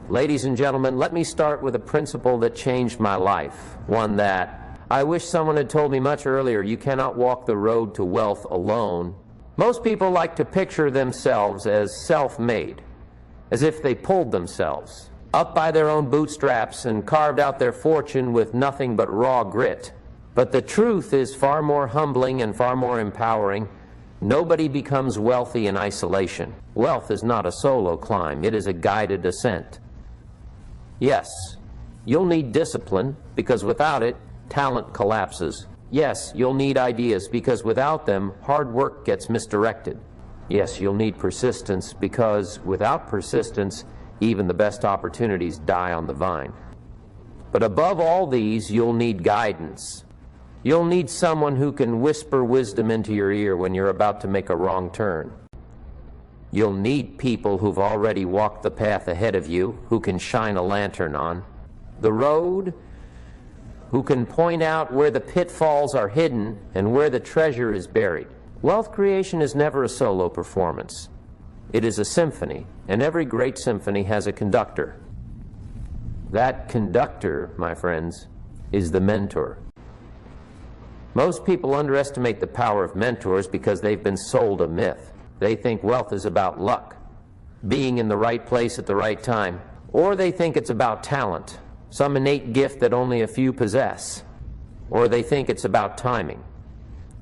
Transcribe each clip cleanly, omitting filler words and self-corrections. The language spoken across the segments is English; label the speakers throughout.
Speaker 1: Ladies and gentlemen, let me start with a principle that changed my life, one that I wish someone had told me much earlier. You cannot walk the road to wealth alone. Most people like to picture themselves as self-made, as if they pulled themselves up by their own bootstraps and carved out their fortune with nothing but raw grit. But the truth is far more humbling and far more empowering. Nobody becomes wealthy in isolation. Wealth is not a solo climb, it is a guided ascent. Yes, you'll need discipline, because without it, talent collapses. Yes, you'll need ideas, because without them, hard work gets misdirected. Yes, you'll need persistence, because without persistence, even the best opportunities die on the vine. But above all these, you'll need guidance. You'll need someone who can whisper wisdom into your ear when you're about to make a wrong turn. You'll need people who've already walked the path ahead of you, who can shine a lantern on the road, who can point out where the pitfalls are hidden and where the treasure is buried. Wealth creation is never a solo performance. It is a symphony, and every great symphony has a conductor. That conductor, my friends, is the mentor. Most people underestimate the power of mentors because they've been sold a myth. They think wealth is about luck, being in the right place at the right time, or they think it's about talent, some innate gift that only a few possess, or they think it's about timing,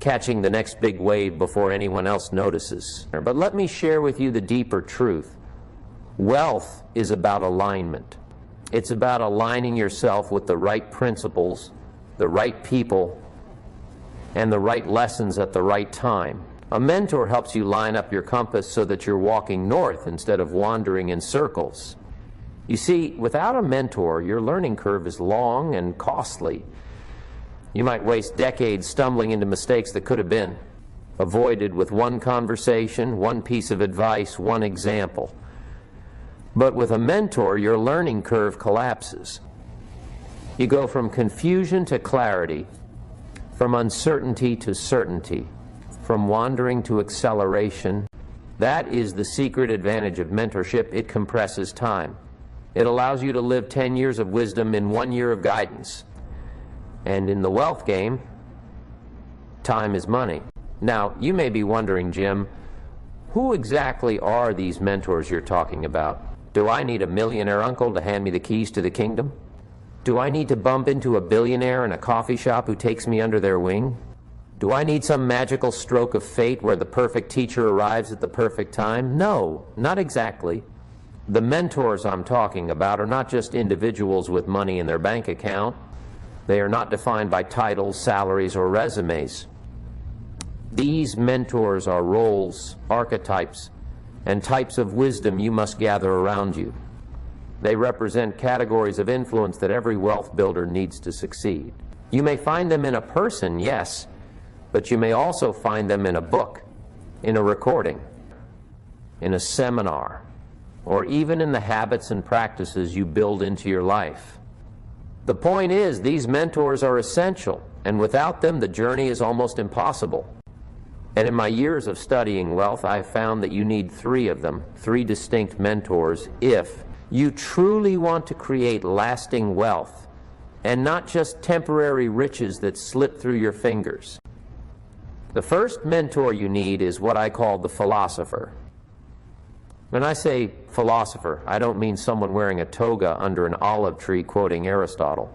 Speaker 1: catching the next big wave before anyone else notices. But let me share with you the deeper truth. Wealth is about alignment. It's about aligning yourself with the right principles, the right people, and the right lessons at the right time. A mentor helps you line up your compass so that you're walking north instead of wandering in circles. You see, without a mentor, your learning curve is long and costly. You might waste decades stumbling into mistakes that could have been avoided with one conversation, one piece of advice, one example. But with a mentor, your learning curve collapses. You go from confusion to clarity, from uncertainty to certainty, from wandering to acceleration. That is the secret advantage of mentorship. It compresses time. It allows you to live 10 years of wisdom in 1 year of guidance. And in the wealth game, time is money. Now, you may be wondering, Jim, who exactly are these mentors you're talking about? Do I need a millionaire uncle to hand me the keys to the kingdom? Do I need to bump into a billionaire in a coffee shop who takes me under their wing? Do I need some magical stroke of fate where the perfect teacher arrives at the perfect time? No, not exactly. The mentors I'm talking about are not just individuals with money in their bank account. They are not defined by titles, salaries, or resumes. These mentors are roles, archetypes, and types of wisdom you must gather around you. They represent categories of influence that every wealth builder needs to succeed. You may find them in a person, yes, but you may also find them in a book, in a recording, in a seminar, or even in the habits and practices you build into your life. The point is, these mentors are essential, and without them, the journey is almost impossible. And in my years of studying wealth, I've found that you need 3 of them, 3 distinct mentors, if you truly want to create lasting wealth, and not just temporary riches that slip through your fingers. The first mentor you need is what I call the philosopher. When I say philosopher, I don't mean someone wearing a toga under an olive tree quoting Aristotle.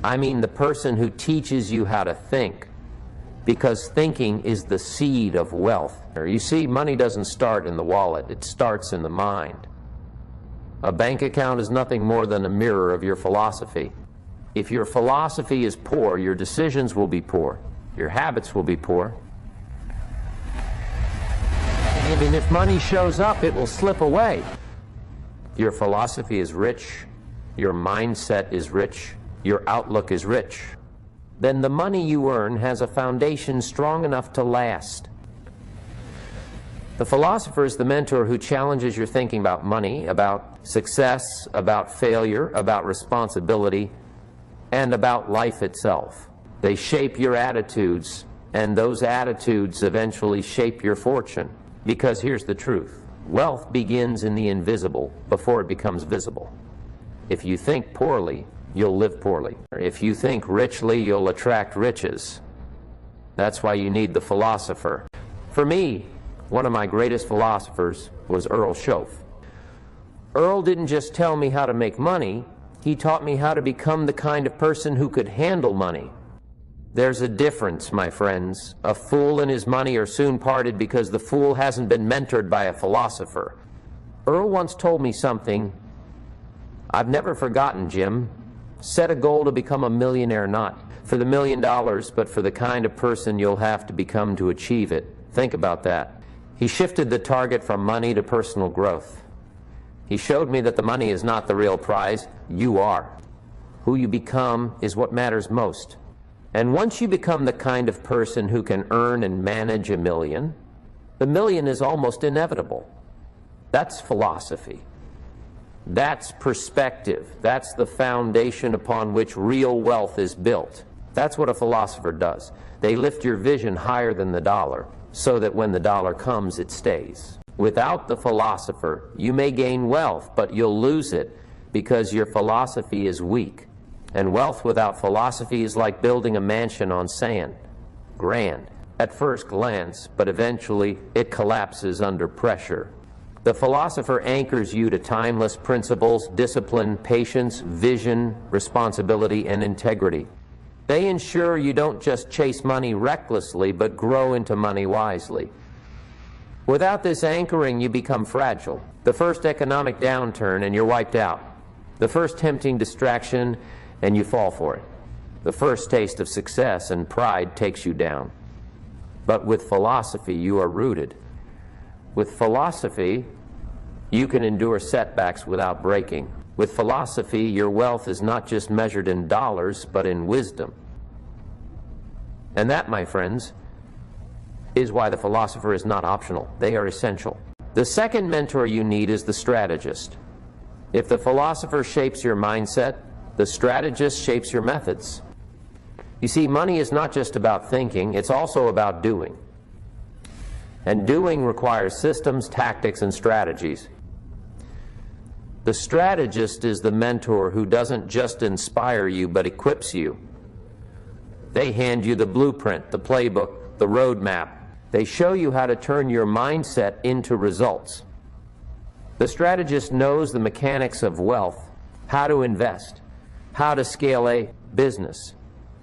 Speaker 1: I mean the person who teaches you how to think, because thinking is the seed of wealth. You see, money doesn't start in the wallet, it starts in the mind. A bank account is nothing more than a mirror of your philosophy. If your philosophy is poor, your decisions will be poor, your habits will be poor. And if money shows up, it will slip away. Your philosophy is rich, your mindset is rich, your outlook is rich. Then the money you earn has a foundation strong enough to last. The philosopher is the mentor who challenges your thinking about money, about success, about failure, about responsibility, and about life itself. They shape your attitudes, and those attitudes eventually shape your fortune. Because here's the truth. Wealth begins in the invisible before it becomes visible. If you think poorly, you'll live poorly. If you think richly, you'll attract riches. That's why you need the philosopher. For me, one of my greatest philosophers was Earl Schoaf. Earl didn't just tell me how to make money, he taught me how to become the kind of person who could handle money. There's a difference, my friends. A fool and his money are soon parted because the fool hasn't been mentored by a philosopher. Earl once told me something I've never forgotten, Jim. Set a goal to become a millionaire, not for the $1 million, but for the kind of person you'll have to become to achieve it. Think about that. He shifted the target from money to personal growth. He showed me that the money is not the real prize. You are. Who you become is what matters most. And once you become the kind of person who can earn and manage $1 million, the $1 million is almost inevitable. That's philosophy. That's perspective. That's the foundation upon which real wealth is built. That's what a philosopher does. They lift your vision higher than the dollar, so that when the dollar comes, it stays. Without the philosopher, you may gain wealth, but you'll lose it because your philosophy is weak. And wealth without philosophy is like building a mansion on sand. Grand at first glance, but eventually it collapses under pressure. The philosopher anchors you to timeless principles, discipline, patience, vision, responsibility, and integrity. They ensure you don't just chase money recklessly, but grow into money wisely. Without this anchoring, you become fragile. The first economic downturn and you're wiped out. The first tempting distraction and you fall for it. The first taste of success and pride takes you down. But with philosophy, you are rooted. With philosophy, you can endure setbacks without breaking. With philosophy, your wealth is not just measured in dollars, but in wisdom. And that, my friends, is why the philosopher is not optional. They are essential. The second mentor you need is the strategist. If the philosopher shapes your mindset, the strategist shapes your methods. You see, money is not just about thinking, it's also about doing. And doing requires systems, tactics, and strategies. The strategist is the mentor who doesn't just inspire you, but equips you. They hand you the blueprint, the playbook, the roadmap. They show you how to turn your mindset into results. The strategist knows the mechanics of wealth, how to invest, how to scale a business,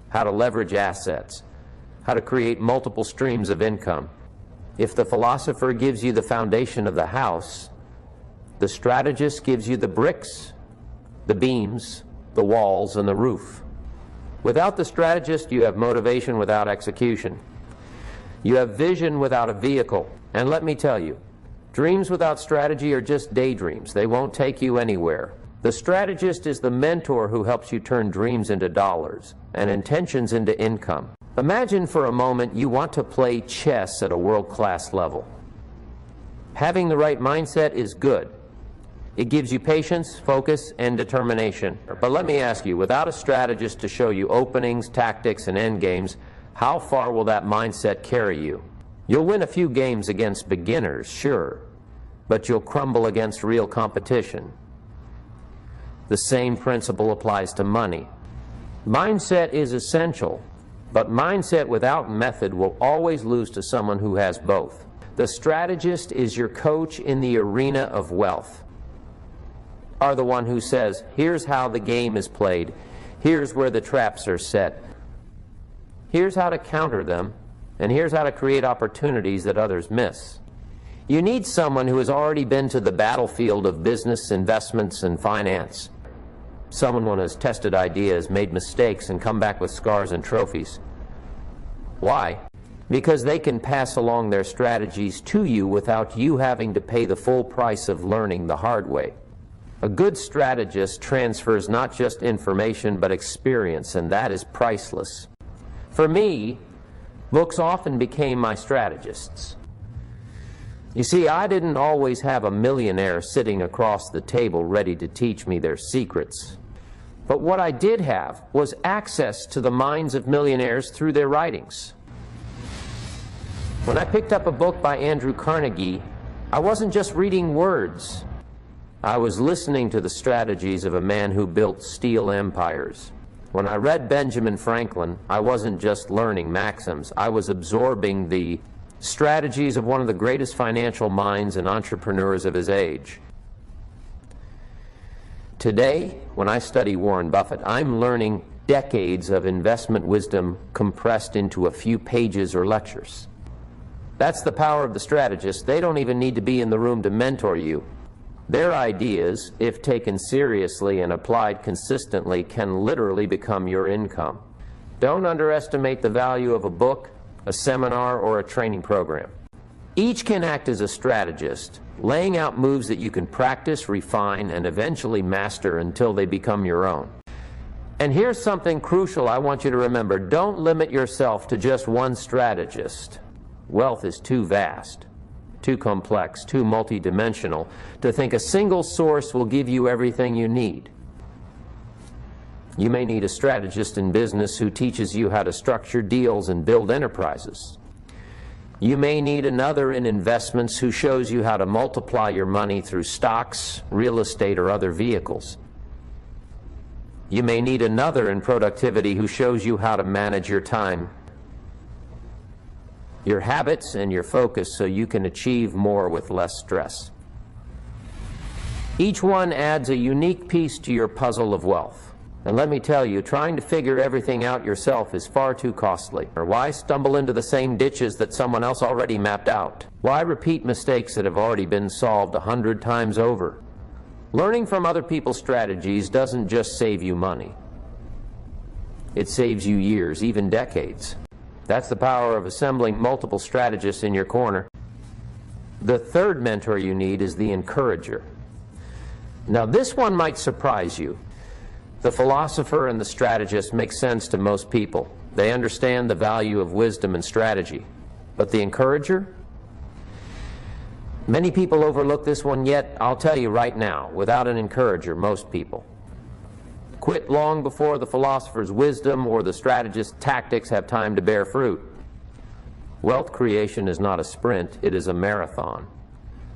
Speaker 1: how to leverage assets, how to create multiple streams of income. If the philosopher gives you the foundation of the house, the strategist gives you the bricks, the beams, the walls, and the roof. Without the strategist, you have motivation without execution. You have vision without a vehicle. And let me tell you, dreams without strategy are just daydreams. They won't take you anywhere. The strategist is the mentor who helps you turn dreams into dollars and intentions into income. Imagine for a moment you want to play chess at a world-class level. Having the right mindset is good. It gives you patience, focus, and determination. But let me ask you, without a strategist to show you openings, tactics, and endgames, how far will that mindset carry you? You'll win a few games against beginners, sure, but you'll crumble against real competition. The same principle applies to money. Mindset is essential, but mindset without method will always lose to someone who has both. The strategist is your coach in the arena of wealth. Are the one who says, here's how the game is played, here's where the traps are set, here's how to counter them, and here's how to create opportunities that others miss. You need someone who has already been to the battlefield of business, investments, and finance. Someone who has tested ideas, made mistakes, and come back with scars and trophies. Why? Because they can pass along their strategies to you without you having to pay the full price of learning the hard way. A good strategist transfers not just information but experience, and that is priceless. For me, books often became my strategists. You see, I didn't always have a millionaire sitting across the table ready to teach me their secrets. But what I did have was access to the minds of millionaires through their writings. When I picked up a book by Andrew Carnegie, I wasn't just reading words. I was listening to the strategies of a man who built steel empires. When I read Benjamin Franklin, I wasn't just learning maxims. I was absorbing the strategies of one of the greatest financial minds and entrepreneurs of his age. Today, when I study Warren Buffett, I'm learning decades of investment wisdom compressed into a few pages or lectures. That's the power of the strategist. They don't even need to be in the room to mentor you. Their ideas, if taken seriously and applied consistently, can literally become your income. Don't underestimate the value of a book, a seminar, or a training program. Each can act as a strategist, laying out moves that you can practice, refine, and eventually master until they become your own. And here's something crucial I want you to remember. Don't limit yourself to just one strategist. Wealth is too vast, too complex, too multidimensional to think a single source will give you everything you need. You may need a strategist in business who teaches you how to structure deals and build enterprises. You may need another in investments who shows you how to multiply your money through stocks, real estate, or other vehicles. You may need another in productivity who shows you how to manage your time, your habits, and your focus so you can achieve more with less stress. Each one adds a unique piece to your puzzle of wealth. And let me tell you, trying to figure everything out yourself is far too costly. Or why stumble into the same ditches that someone else already mapped out? Why repeat mistakes that have already been solved 100 times over? Learning from other people's strategies doesn't just save you money. It saves you years, even decades. That's the power of assembling multiple strategists in your corner. The third mentor you need is the encourager. Now, this one might surprise you. The philosopher and the strategist make sense to most people. They understand the value of wisdom and strategy. But the encourager? Many people overlook this one, yet I'll tell you right now, without an encourager, most people quit long before the philosopher's wisdom or the strategist's tactics have time to bear fruit. Wealth creation is not a sprint, it is a marathon.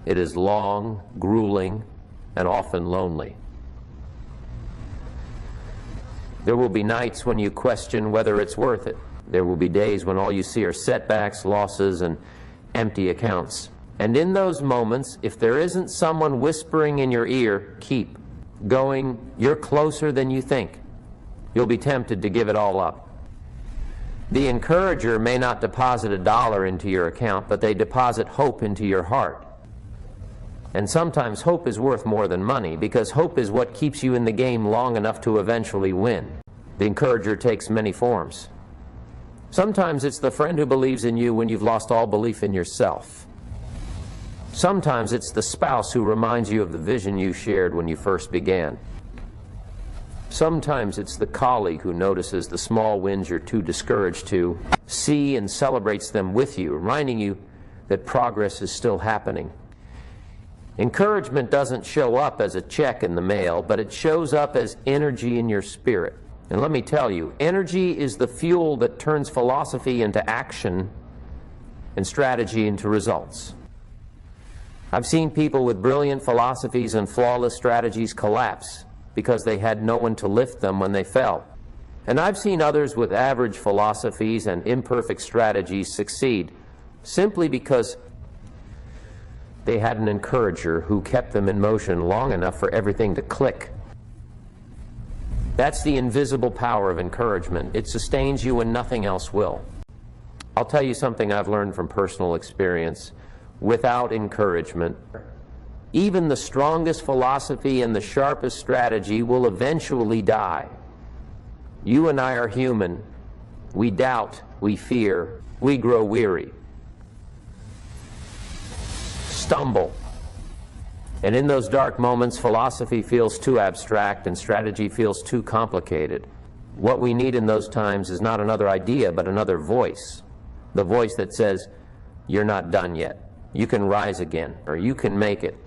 Speaker 1: It is long, grueling, and often lonely. There will be nights when you question whether it's worth it. There will be days when all you see are setbacks, losses, and empty accounts. And in those moments, if there isn't someone whispering in your ear, keep going, you're closer than you think, you'll be tempted to give it all up. The encourager may not deposit $1 into your account, but they deposit hope into your heart. And sometimes hope is worth more than money, because hope is what keeps you in the game long enough to eventually win. The encourager takes many forms. Sometimes it's the friend who believes in you when you've lost all belief in yourself. Sometimes it's the spouse who reminds you of the vision you shared when you first began. Sometimes it's the colleague who notices the small wins you're too discouraged to see and celebrates them with you, reminding you that progress is still happening. Encouragement doesn't show up as a check in the mail, but it shows up as energy in your spirit. And let me tell you, energy is the fuel that turns philosophy into action and strategy into results. I've seen people with brilliant philosophies and flawless strategies collapse because they had no one to lift them when they fell. And I've seen others with average philosophies and imperfect strategies succeed simply because they had an encourager who kept them in motion long enough for everything to click. That's the invisible power of encouragement. It sustains you when nothing else will. I'll tell you something I've learned from personal experience. Without encouragement, even the strongest philosophy and the sharpest strategy will eventually die. You and I are human. We doubt, we fear, we grow weary, stumble. And in those dark moments, philosophy feels too abstract and strategy feels too complicated. What we need in those times is not another idea, but another voice. The voice that says, you're not done yet. You can rise again, or you can make it.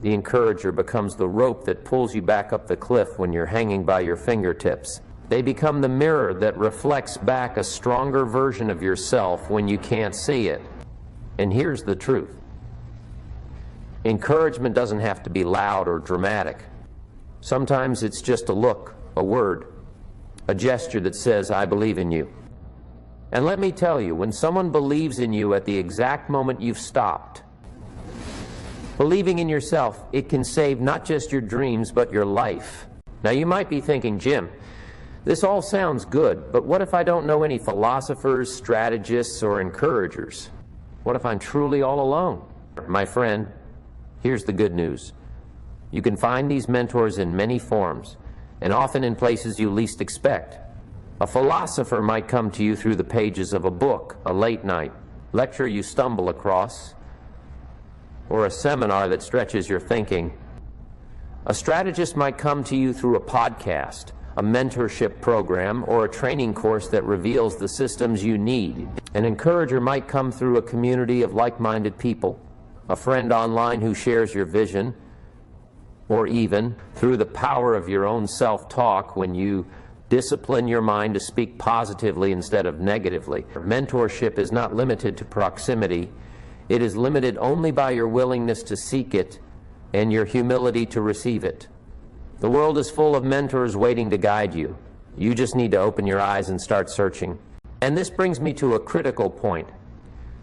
Speaker 1: The encourager becomes the rope that pulls you back up the cliff when you're hanging by your fingertips. They become the mirror that reflects back a stronger version of yourself when you can't see it. And here's the truth. Encouragement doesn't have to be loud or dramatic. Sometimes it's just a look, a word, a gesture that says, "I believe in you." And let me tell you, when someone believes in you at the exact moment you've stopped, believing in yourself, it can save not just your dreams, but your life. Now you might be thinking, "Jim, this all sounds good, but what if I don't know any philosophers, strategists, or encouragers? What if I'm truly all alone?" My friend, here's the good news. You can find these mentors in many forms, and often in places you least expect. A philosopher might come to you through the pages of a book, a late night lecture you stumble across, or a seminar that stretches your thinking. A strategist might come to you through a podcast, a mentorship program, or a training course that reveals the systems you need. An encourager might come through a community of like-minded people, a friend online who shares your vision, or even through the power of your own self-talk when you discipline your mind to speak positively instead of negatively. Mentorship is not limited to proximity. It is limited only by your willingness to seek it and your humility to receive it. The world is full of mentors waiting to guide you. You just need to open your eyes and start searching. And this brings me to a critical point.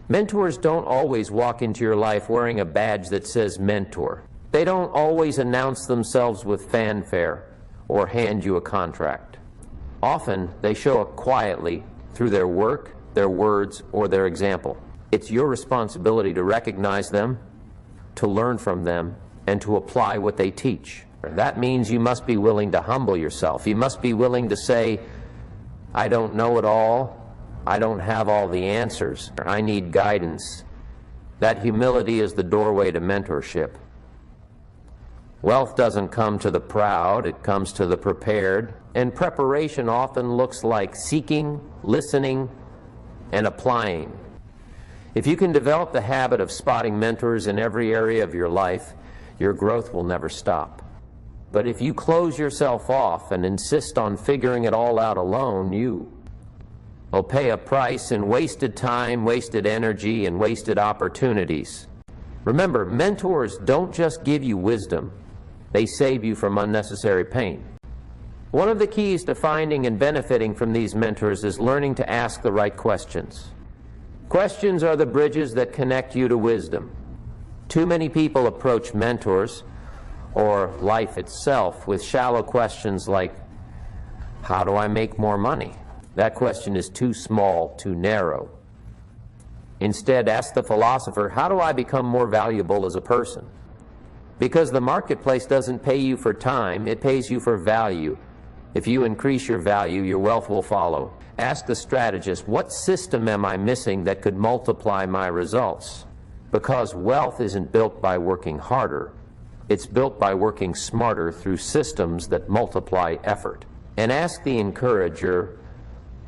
Speaker 1: Mentors don't always walk into your life wearing a badge that says mentor. They don't always announce themselves with fanfare or hand you a contract. Often, they show up quietly through their work, their words, or their example. It's your responsibility to recognize them, to learn from them, and to apply what they teach. That means you must be willing to humble yourself. You must be willing to say, "I don't know it all. I don't have all the answers. I need guidance." That humility is the doorway to mentorship. Wealth doesn't come to the proud, it comes to the prepared. And preparation often looks like seeking, listening, and applying. If you can develop the habit of spotting mentors in every area of your life, your growth will never stop. But if you close yourself off and insist on figuring it all out alone, you will pay a price in wasted time, wasted energy, and wasted opportunities. Remember, mentors don't just give you wisdom, they save you from unnecessary pain. One of the keys to finding and benefiting from these mentors is learning to ask the right questions. Questions are the bridges that connect you to wisdom. Too many people approach mentors or life itself with shallow questions like, "How do I make more money?" That question is too small, too narrow. Instead, ask the philosopher, "How do I become more valuable as a person?" Because the marketplace doesn't pay you for time, it pays you for value. If you increase your value, your wealth will follow. Ask the strategist, "What system am I missing that could multiply my results?" Because wealth isn't built by working harder. It's built by working smarter through systems that multiply effort. And ask the encourager,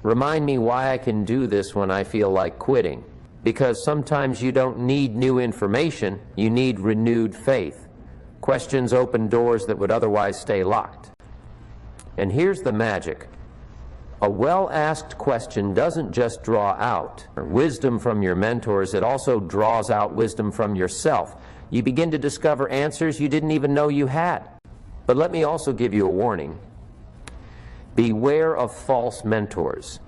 Speaker 1: "Remind me why I can do this when I feel like quitting." Because sometimes you don't need new information, you need renewed faith. Questions open doors that would otherwise stay locked. And here's the magic. A well-asked question doesn't just draw out wisdom from your mentors, it also draws out wisdom from yourself. You begin to discover answers you didn't even know you had. But let me also give you a warning. Beware of false mentors.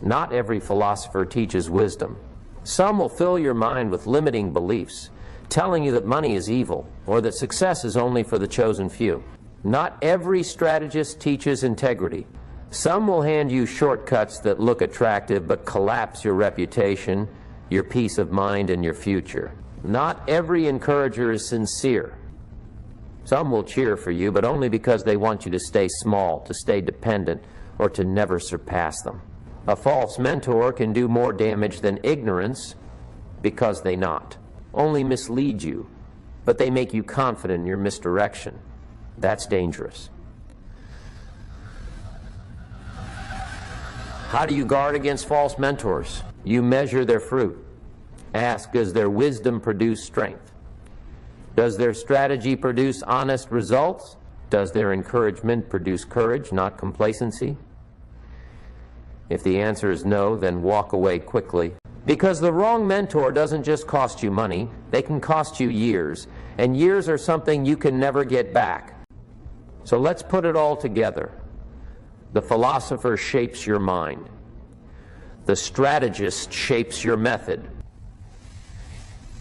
Speaker 1: Not every philosopher teaches wisdom. Some will fill your mind with limiting beliefs, telling you that money is evil or that success is only for the chosen few. Not every strategist teaches integrity. Some will hand you shortcuts that look attractive but collapse your reputation, your peace of mind, and your future. Not every encourager is sincere. Some will cheer for you, but only because they want you to stay small, to stay dependent, or to never surpass them. A false mentor can do more damage than ignorance because they not only mislead you, but they make you confident in your misdirection. That's dangerous. How do you guard against false mentors? You measure their fruit. Ask, does their wisdom produce strength? Does their strategy produce honest results? Does their encouragement produce courage, not complacency? If the answer is no, then walk away quickly. Because the wrong mentor doesn't just cost you money, they can cost you years. And years are something you can never get back. So let's put it all together. The philosopher shapes your mind. The strategist shapes your method.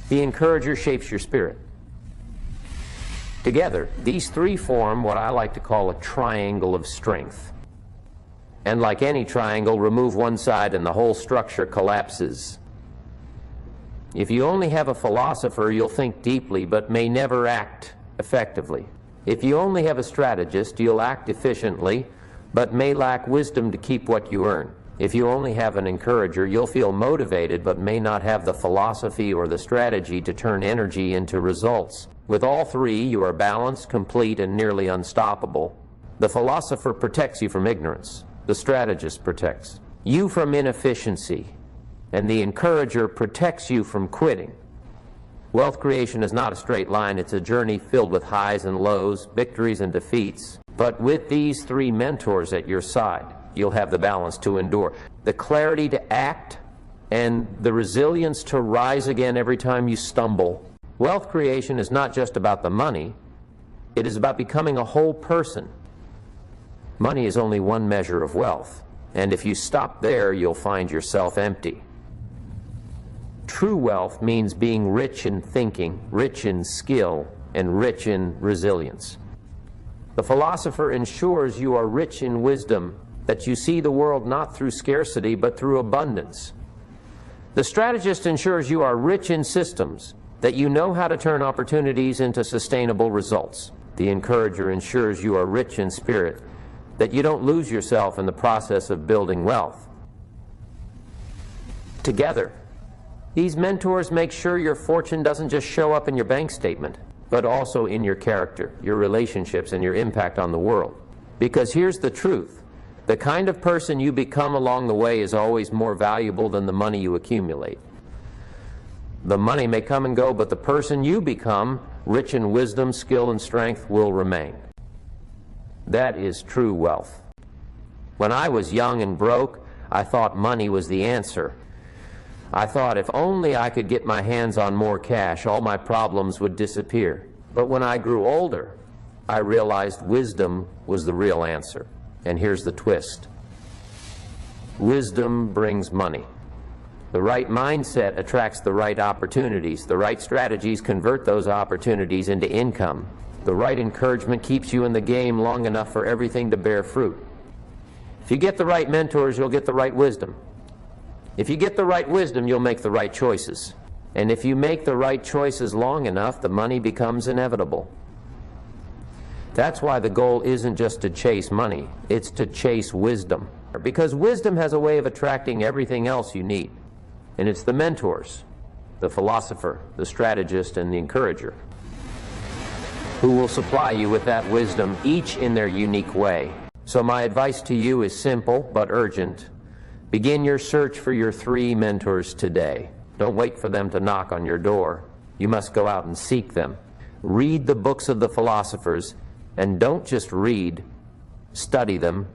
Speaker 1: The encourager shapes your spirit. Together, these three form what I like to call a triangle of strength. And like any triangle, remove one side and the whole structure collapses. If you only have a philosopher, you'll think deeply but may never act effectively. If you only have a strategist, you'll act efficiently but may lack wisdom to keep what you earn. If you only have an encourager, you'll feel motivated but may not have the philosophy or the strategy to turn energy into results. With all three, you are balanced, complete, and nearly unstoppable. The philosopher protects you from ignorance. The strategist protects you from inefficiency. And the encourager protects you from quitting. Wealth creation is not a straight line. It's a journey filled with highs and lows, victories and defeats. But with these three mentors at your side, you'll have the balance to endure, the clarity to act, and the resilience to rise again every time you stumble. Wealth creation is not just about the money. It is about becoming a whole person. Money is only one measure of wealth, and if you stop there, you'll find yourself empty. True wealth means being rich in thinking, rich in skill, and rich in resilience. The philosopher ensures you are rich in wisdom, that you see the world not through scarcity but through abundance. The strategist ensures you are rich in systems, that you know how to turn opportunities into sustainable results. The encourager ensures you are rich in spirit, that you don't lose yourself in the process of building wealth. Together, these mentors make sure your fortune doesn't just show up in your bank statement, but also in your character, your relationships, and your impact on the world. Because here's the truth. The kind of person you become along the way is always more valuable than the money you accumulate. The money may come and go, but the person you become, rich in wisdom, skill, and strength, will remain. That is true wealth. When I was young and broke, I thought money was the answer. I thought if only I could get my hands on more cash, all my problems would disappear. But when I grew older, I realized wisdom was the real answer. And here's the twist. Wisdom brings money. The right mindset attracts the right opportunities. The right strategies convert those opportunities into income. The right encouragement keeps you in the game long enough for everything to bear fruit. If you get the right mentors, you'll get the right wisdom. If you get the right wisdom, you'll make the right choices. And if you make the right choices long enough, the money becomes inevitable. That's why the goal isn't just to chase money, it's to chase wisdom. Because wisdom has a way of attracting everything else you need. And it's the mentors, the philosopher, the strategist, and the encourager who will supply you with that wisdom, each in their unique way. So my advice to you is simple but urgent. Begin your search for your three mentors today. Don't wait for them to knock on your door. You must go out and seek them. Read the books of the philosophers, and don't just read, study them,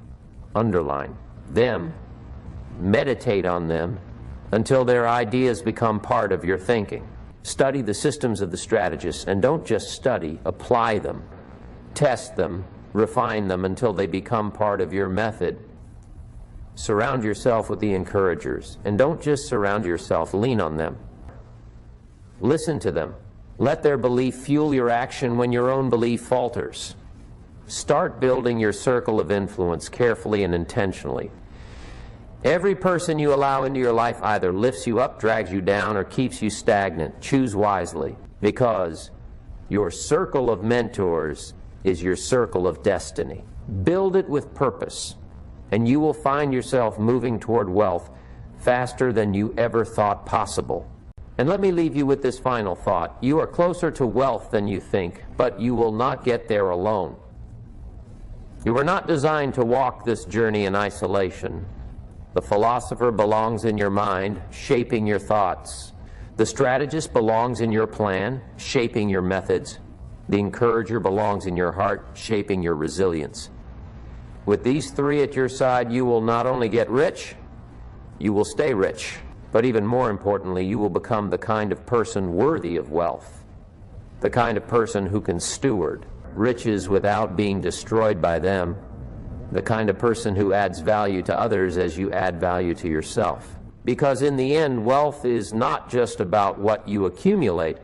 Speaker 1: underline them, meditate on them until their ideas become part of your thinking. Study the systems of the strategists, and don't just study, apply them, test them, refine them until they become part of your method. Surround yourself with the encouragers, and don't just surround yourself, lean on them. Listen to them. Let their belief fuel your action when your own belief falters. Start building your circle of influence carefully and intentionally. Every person you allow into your life either lifts you up, drags you down, or keeps you stagnant. Choose wisely, because your circle of mentors is your circle of destiny. Build it with purpose, and you will find yourself moving toward wealth faster than you ever thought possible. And let me leave you with this final thought. You are closer to wealth than you think, but you will not get there alone. You are not designed to walk this journey in isolation. The philosopher belongs in your mind, shaping your thoughts. The strategist belongs in your plan, shaping your methods. The encourager belongs in your heart, shaping your resilience. With these three at your side, you will not only get rich, you will stay rich. But even more importantly, you will become the kind of person worthy of wealth, the kind of person who can steward riches without being destroyed by them, the kind of person who adds value to others as you add value to yourself. Because in the end, wealth is not just about what you accumulate,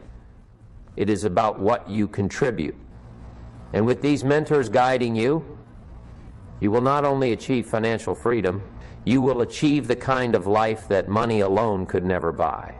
Speaker 1: it is about what you contribute. And with these mentors guiding you, you will not only achieve financial freedom, you will achieve the kind of life that money alone could never buy.